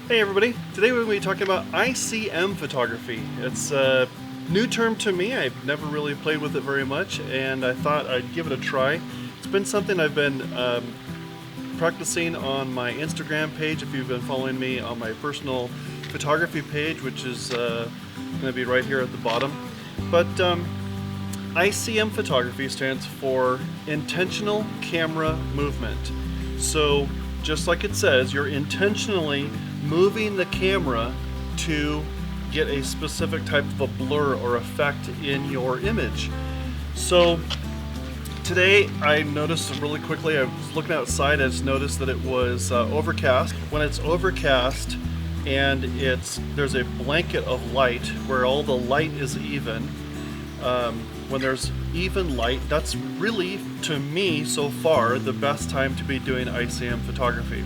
Hey everybody, today we're going to be talking about ICM photography. It's a new term to me. I've never really played with it very much, and I thought I'd give it a try. It's been something I've been practicing on my Instagram page, if you've been following me on my personal photography page, which is going to be right here at the bottom. But ICM photography stands for Intentional Camera Movement. So just like it says, you're intentionally moving the camera to get a specific type of a blur or effect in your image. So today I noticed really quickly, I was looking outside, I just noticed that it was overcast. When it's overcast and there's a blanket of light where all the light is even, when there's even light, that's really, to me so far, the best time to be doing ICM photography.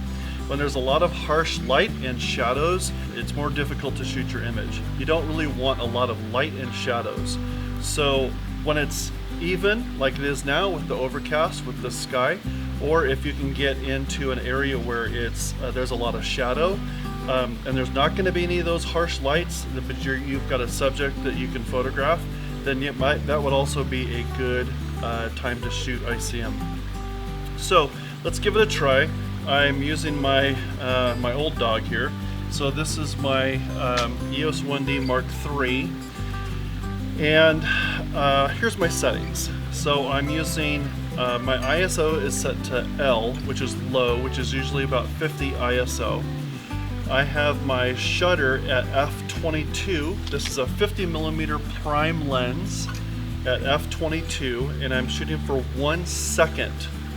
When there's a lot of harsh light and shadows, it's more difficult to shoot your image. You don't really want a lot of light and shadows. So when it's even, like it is now with the overcast, with the sky, or if you can get into an area where there's a lot of shadow, and there's not going to be any of those harsh lights, but you've got a subject that you can photograph, then that would also be a good time to shoot ICM. So let's give it a try. I'm using my my old dog here. So this is my EOS 1D Mark III, and here's my settings. So I'm using my ISO is set to L, which is low, which is usually about 50 ISO. I have my shutter at f22. This is a 50mm prime lens at f22, and I'm shooting for 1 second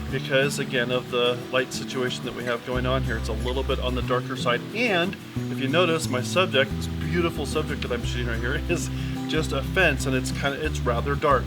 because, again, of the light situation that we have going on here. It's a little bit on the darker side, and if you notice, my subject, this beautiful subject that I'm shooting right here, is just a fence, and it's rather dark.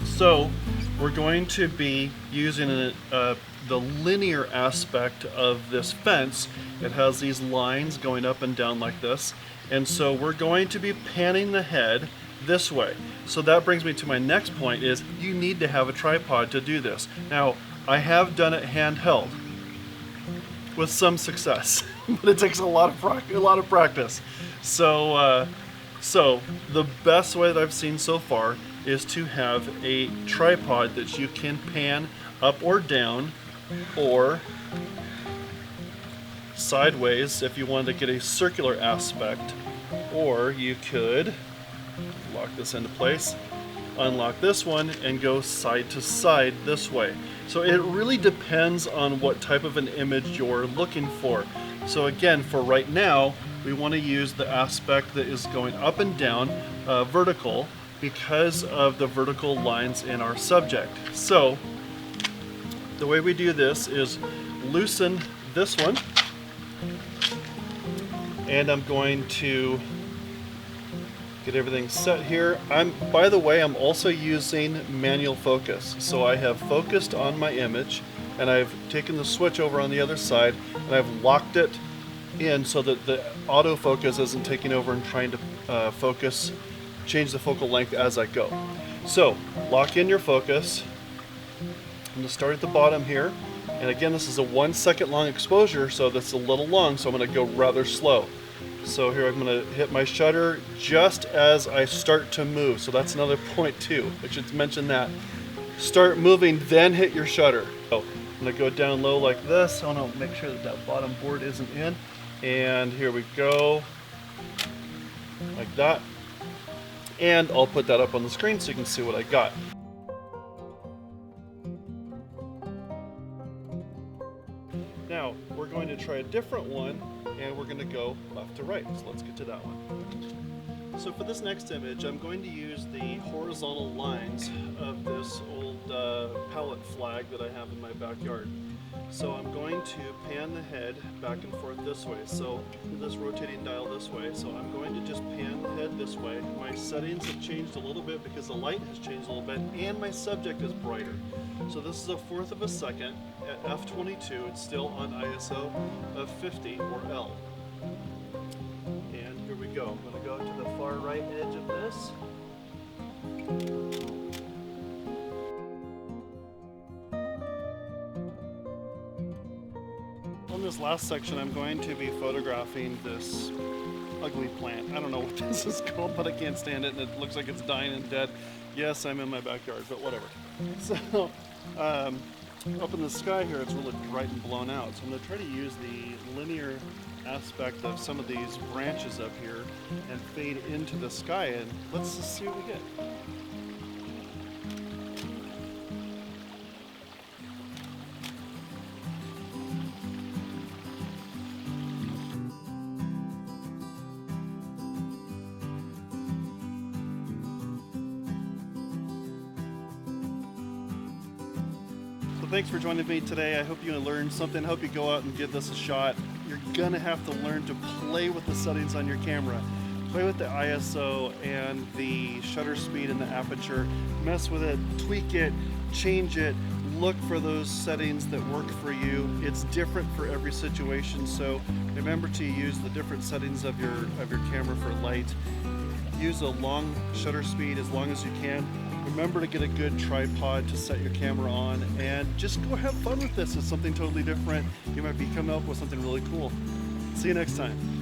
So we're going to be using the linear aspect of this fence. It has these lines going up and down like this, and so we're going to be panning the head this way. So that brings me to my next point, is you need to have a tripod to do this. Now, I have done it handheld with some success, but it takes a lot of practice. So the best way that I've seen so far is to have a tripod that you can pan up or down, or sideways if you wanted to get a circular aspect, or you could lock this into place, unlock this one, and go side to side this way. So it really depends on what type of an image you're looking for. So again, for right now, we want to use the aspect that is going up and down, vertical, because of the vertical lines in our subject. So the way we do this is loosen this one, and I'm going to get everything set here. By the way, I'm also using manual focus. So I have focused on my image, and I've taken the switch over on the other side, and I've locked it in so that the autofocus isn't taking over and trying to change the focal length as I go. So lock in your focus. I'm going to start at the bottom here, and again, this is a 1 second long exposure, so that's a little long, so I'm going to go rather slow. So here I'm going to hit my shutter just as I start to move. So that's another point too. I should mention that. Start moving, then hit your shutter. So I'm going to go down low like this. I want to make sure that that bottom board isn't in. And here we go, like that. And I'll put that up on the screen so you can see what I got. Now we're going to try a different one, and we're going to go left to right. So let's get to that one. So for this next image, I'm going to use the horizontal lines of this old palette flag that I have in my backyard. So I'm going to pan the head back and forth this way. So this rotating dial this way. So I'm going to just pan the head this way. My settings have changed a little bit because the light has changed a little bit, and my subject is brighter. So this is a 1/4 of a second at f22. It's still on ISO of 50 or L. And here we go. I'm going to go to the far right edge of this. On this last section, I'm going to be photographing this ugly plant. I don't know what this is called, but I can't stand it, and it looks like it's dying and dead. Yes, I'm in my backyard, but whatever. So, up in the sky here, it's really bright and blown out. So I'm going to try to use the linear aspect of some of these branches up here and fade into the sky, and let's just see what we get. Thanks for joining me today. I hope you learned something. I hope you go out and give this a shot. You're gonna have to learn to play with the settings on your camera. Play with the ISO and the shutter speed and the aperture. Mess with it, tweak it, change it. Look for those settings that work for you. It's different for every situation, so remember to use the different settings of your camera for light. Use a long shutter speed as long as you can. Remember to get a good tripod to set your camera on, and just go have fun with this. It's something totally different. You might be coming up with something really cool. See you next time.